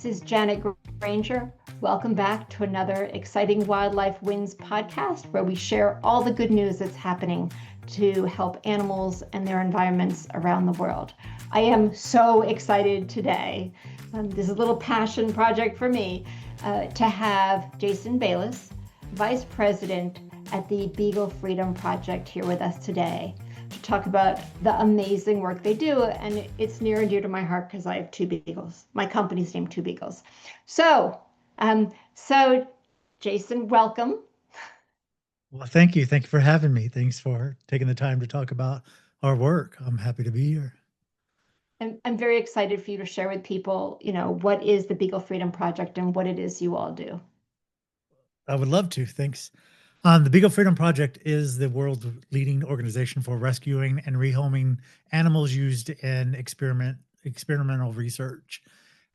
This is Janet Granger. Welcome back to another exciting Wildlife Wins podcast where we share all the good news that's happening to help animals and their environments around the world. I am so excited today. This is a little passion project for me to have Jason Bayless, Vice President at the Beagle Freedom Project, here with us today to talk about the amazing work they do. And it's near and dear to my heart because I have two beagles. My company's named Two Beagles. So Jason, welcome. Well, thank you. Thank you for having me. Thanks for taking the time to talk about our work. I'm happy to be here. And I'm very excited for you to share with people, what is the Beagle Freedom Project and what it is you all do. I would love to. Thanks. The Beagle Freedom Project is the world's leading organization for rescuing and rehoming animals used in experimental research.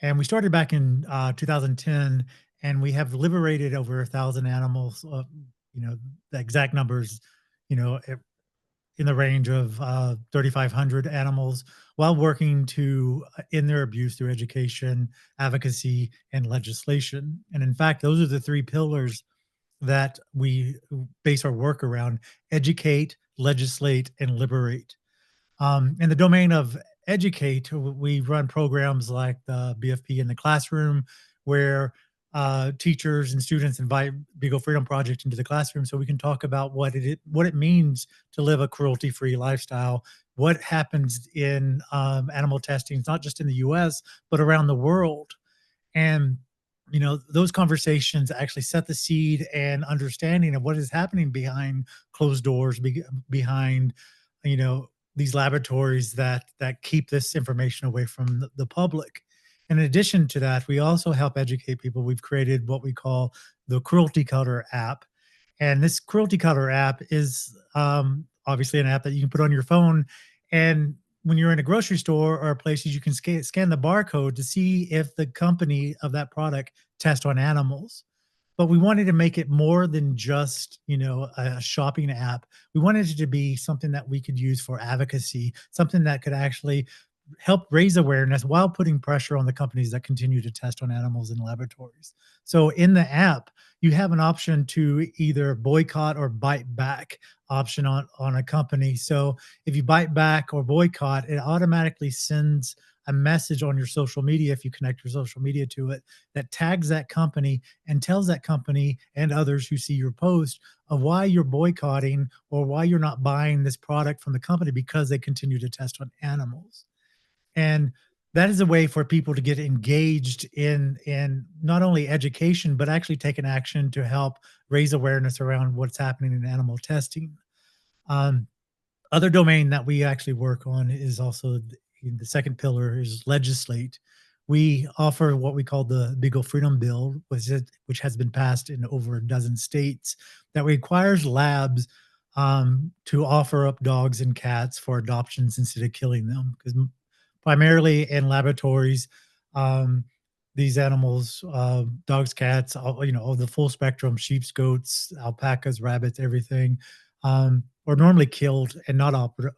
And we started back in 2010, and we have liberated over 1,000 animals. The exact numbers, in the range of 3,500 animals, while working to end their abuse through education, advocacy, and legislation. And in fact, those are the three pillars that we base our work around: educate, legislate, and liberate. In the domain of educate, we run programs like the BFP in the classroom, where teachers and students invite Beagle Freedom Project into the classroom so we can talk about what it means to live a cruelty-free lifestyle, what happens in animal testing, not just in the US, but around the world. And those conversations actually set the seed and understanding of what is happening behind closed doors, behind these laboratories that keep this information away from the public. In addition to that, we also help educate people. We've created what we call the Cruelty Cutter app. And this Cruelty Cutter app is obviously an app that you can put on your phone. And when you're in a grocery store or places, you can scan the barcode to see if the company of that product tests on animals. But we wanted to make it more than just, a shopping app. We wanted it to be something that we could use for advocacy, something that could actually help raise awareness while putting pressure on the companies that continue to test on animals in laboratories. So in the app, you have an option to either boycott or bite back option on a company. So if you bite back or boycott, it automatically sends a message on your social media, if you connect your social media to it, that tags that company and tells that company and others who see your post of why you're boycotting or why you're not buying this product from the company because they continue to test on animals. And that is a way for people to get engaged in not only education, but actually take an action to help raise awareness around what's happening in animal testing. Other domain that we actually work on is also the second pillar is legislate. We offer what we call the Beagle Freedom Bill, which has been passed in over a dozen states, that requires labs to offer up dogs and cats for adoptions instead of killing them, because primarily in laboratories, these animals, dogs, cats, all the full spectrum, sheep, goats, alpacas, rabbits, everything, are normally killed and not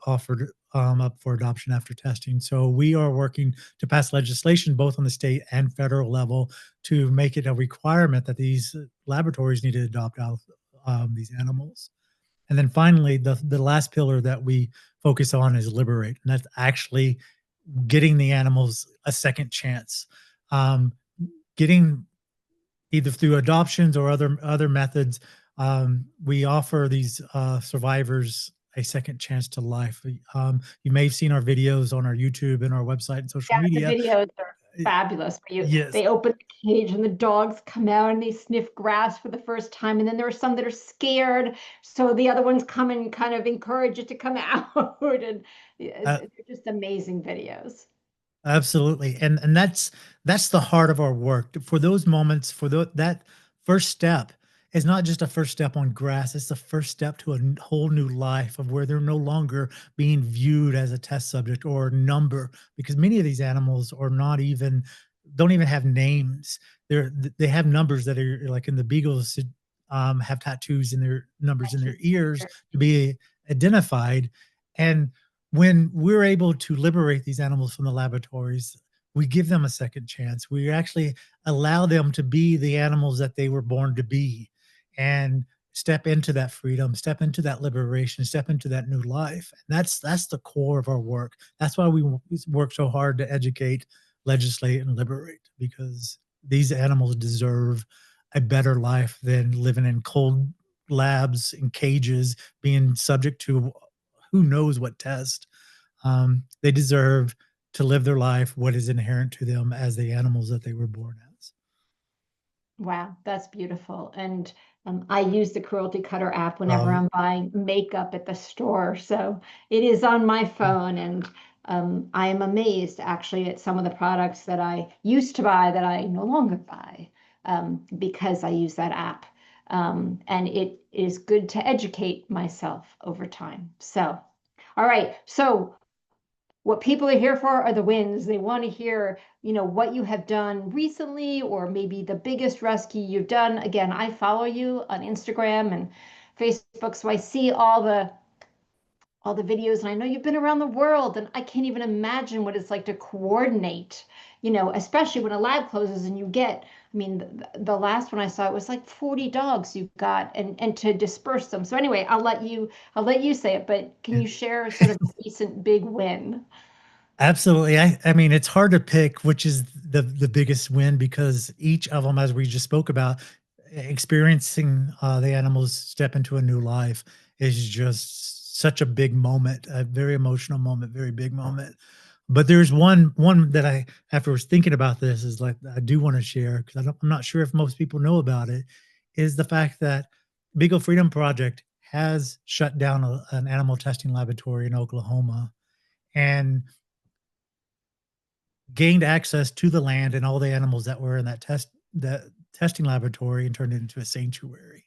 offered up for adoption after testing. So we are working to pass legislation both on the state and federal level to make it a requirement that these laboratories need to adopt out these animals. And then finally, the last pillar that we focus on is liberate, and that's actually getting the animals a second chance, getting either through adoptions or other methods. We offer these survivors a second chance to life. You may have seen our videos on our YouTube and our website and social media. The videos are fabulous. Yes. They open the cage and the dogs come out and they sniff grass for the first time. And then there are some that are scared. So the other ones come and kind of encourage it to come out. And they're just amazing videos. Absolutely. And that's the heart of our work. For those moments, that first step is not just a first step on grass, it's the first step to a whole new life of where they're no longer being viewed as a test subject or a number, because many of these animals are don't even have names. They have numbers that are like in the beagles, have tattoos in their numbers in their ears to be identified. And when we're able to liberate these animals from the laboratories, we give them a second chance. We actually allow them to be the animals that they were born to be, and step into that freedom, step into that liberation, step into that new life. And that's the core of our work. That's why we work so hard to educate, legislate, and liberate, because these animals deserve a better life than living in cold labs in cages, being subject to who knows what test. They deserve to live their life, what is inherent to them as the animals that they were born as. Wow, that's beautiful. And I use the Cruelty Cutter app whenever Uh, I'm buying makeup at the store. So it is on my phone. And I am amazed actually at some of the products that I used to buy that I no longer buy because I use that app. And it is good to educate myself over time. So, all right. So what people are here for are the wins. They want to hear, what you have done recently or maybe the biggest rescue you've done. Again, I follow you on Instagram and Facebook, so I see all the videos, and I know you've been around the world, and I can't even imagine what it's like to coordinate, especially when a lab closes and you get, I mean, the last one I saw, it was like 40 dogs you got, and to disperse them. So anyway, I'll let you say it, but can you share sort of a recent big win? Absolutely. I mean, it's hard to pick which is the biggest win, because each of them, as we just spoke about, experiencing the animals step into a new life is just such a big moment, a very emotional moment, very big moment. But there's one that I, after I was thinking about this, is like I do want to share, because I'm not sure if most people know about it, is the fact that Beagle Freedom Project has shut down an animal testing laboratory in Oklahoma, and gained access to the land and all the animals that were in that testing laboratory, and turned it into a sanctuary.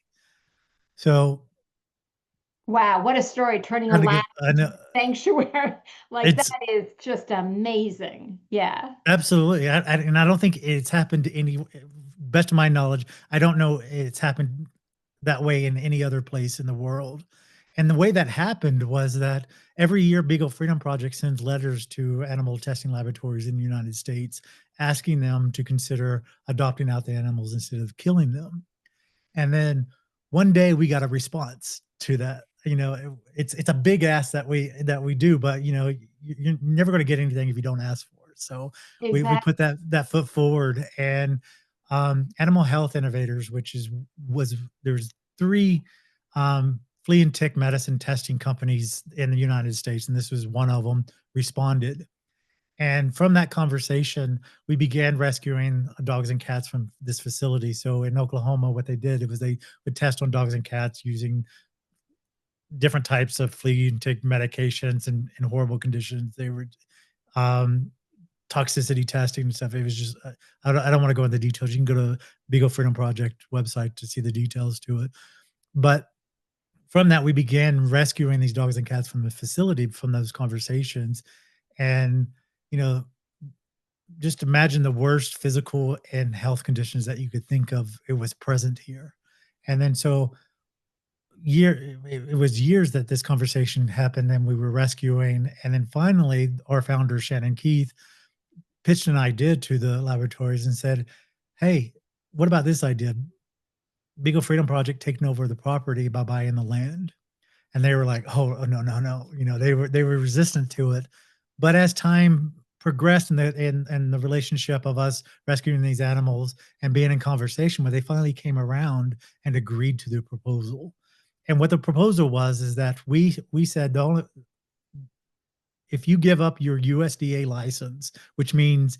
So Wow, what a story, turning a trying to lab get I into know a sanctuary. Like that it's is just amazing. Yeah, absolutely, and I don't think it's happened to any, best of my knowledge, I don't know it's happened that way in any other place in the world. And the way that happened was that every year Beagle Freedom Project sends letters to animal testing laboratories in the United States, asking them to consider adopting out the animals instead of killing them. And then one day we got a response to that. It's a big ask that we do, but you're never going to get anything if you don't ask for it. So we exactly. put that foot forward, and Animal Health Innovators, which is was there's three flea and tick medicine testing companies in the United States, and this was one of them. Responded, and from that conversation, we began rescuing dogs and cats from this facility. So in Oklahoma, what they did was they would test on dogs and cats using different types of flea and tick medications, and in horrible conditions. They were um, toxicity testing and stuff. It was just, I don't want to go into the details. You can go to Beagle Freedom Project website to see the details to it. But from that, we began rescuing these dogs and cats from the facility from those conversations. And, you know, just imagine the worst physical and health conditions that you could think of. It was present here. And then so it was years that this conversation happened, and we were rescuing. And then finally our founder, Shannon Keith, pitched an idea to the laboratories and said, hey, what about this idea? Beagle Freedom Project taking over the property by buying the land. And they were like, oh, no, no, no. They were resistant to it. But as time progressed, and the relationship of us rescuing these animals and being in conversation with, they finally came around and agreed to the proposal. And what the proposal was is that we said, the only, if you give up your USDA license, which means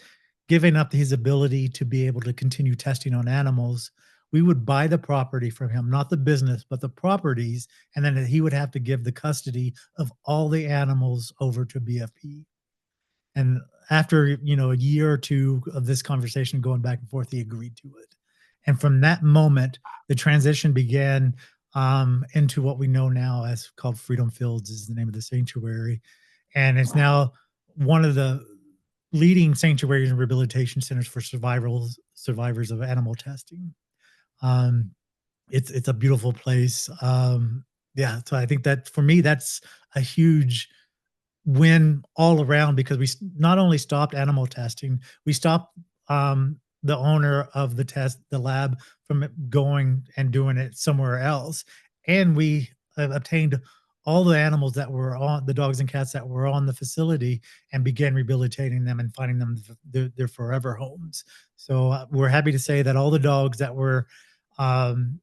giving up his ability to be able to continue testing on animals, we would buy the property from him, not the business, but the properties. And then he would have to give the custody of all the animals over to BFP. And after, a year or two of this conversation going back and forth, he agreed to it. And from that moment, the transition began into what we know now as called Freedom Fields, is the name of the sanctuary. And it's now one of the leading sanctuaries and rehabilitation centers for survivors of animal testing. Um, it's a beautiful place. Yeah, so I think that for me, that's a huge win all around, because we not only stopped animal testing, we stopped the owner of the lab, from going and doing it somewhere else. And we obtained all the animals that were on the dogs and cats that were on the facility, and began rehabilitating them and finding them their forever homes. So we're happy to say that all the dogs that were um,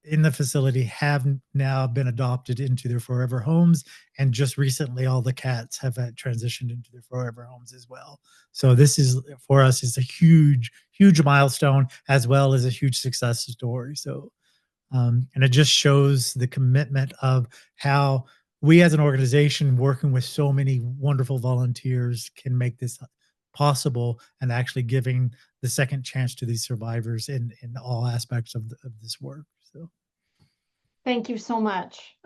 in the facility have now been adopted into their forever homes. And just recently, all the cats have transitioned into their forever homes as well. So this is, for us, is a huge, huge milestone, as well as a huge success story. So, and it just shows the commitment of how we as an organization, working with so many wonderful volunteers, can make this possible, and actually giving the second chance to these survivors in all aspects of this work. So. Thank you so much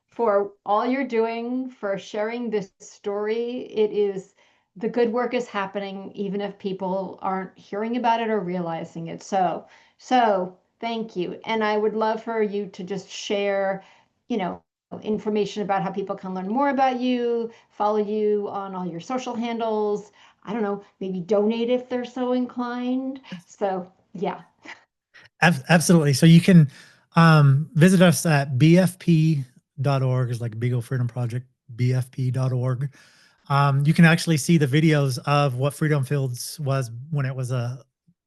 for all you're doing, for sharing this story. The good work is happening, even if people aren't hearing about it or realizing it. So thank you. And I would love for you to just share, you know, information about how people can learn more about you, follow you on all your social handles. I don't know, maybe donate if they're so inclined. So yeah. Absolutely. So you can visit us at bfp.org, is like Beagle Freedom Project, bfp.org. You can actually see the videos of what Freedom Fields was when it was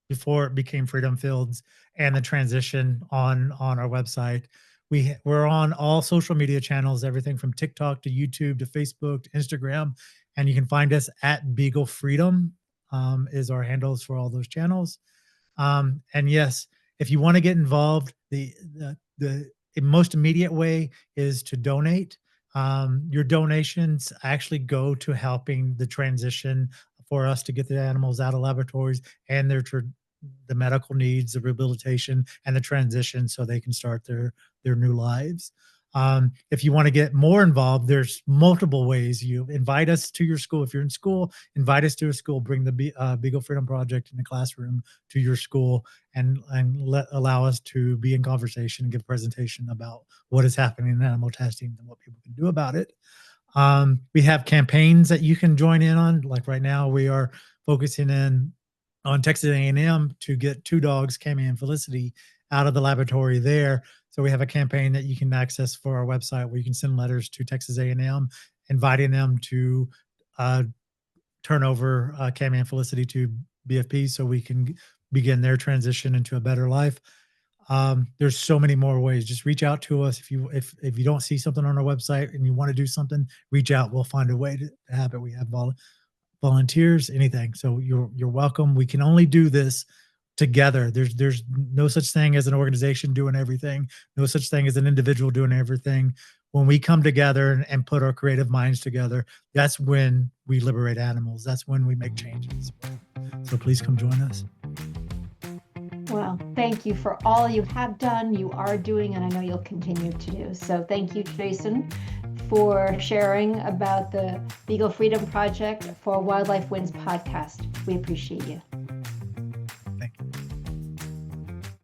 before it became Freedom Fields, and the transition on our website. We're on all social media channels, everything from TikTok to YouTube to Facebook to Instagram, and you can find us at Beagle Freedom, is our handles for all those channels. And yes, if you want to get involved, the most immediate way is to donate. Your donations actually go to helping the transition, for us to get the animals out of laboratories, and the medical needs, the rehabilitation, and the transition, so they can start their new lives. If you want to get more involved, there's multiple ways. You invite us to your school. If you're in school, invite us to a school. Bring the Beagle Freedom Project in the classroom to your school, and allow us to be in conversation and give a presentation about what is happening in animal testing and what people can do about it. We have campaigns that you can join in on. Like right now, we are focusing in on Texas A&M to get 2 dogs, Cammy and Felicity, out of the laboratory there. So we have a campaign that you can access for our website, where you can send letters to Texas A&M inviting them to turn over Cammy and Felicity to BFP, so we can begin their transition into a better life. There's so many more ways. Just reach out to us. If you don't see something on our website and you want to do something, reach out. We'll find a way to have it. We have volunteers, anything. So you're welcome. We can only do this together. There's no such thing as an organization doing everything. No such thing as an individual doing everything. When we come together and put our creative minds together, that's when we liberate animals. That's when we make changes. So please come join us. Well, thank you for all you have done, you are doing, and I know you'll continue to do. So thank you, Jason, for sharing about the Beagle Freedom Project for Wildlife Wins podcast. We appreciate you.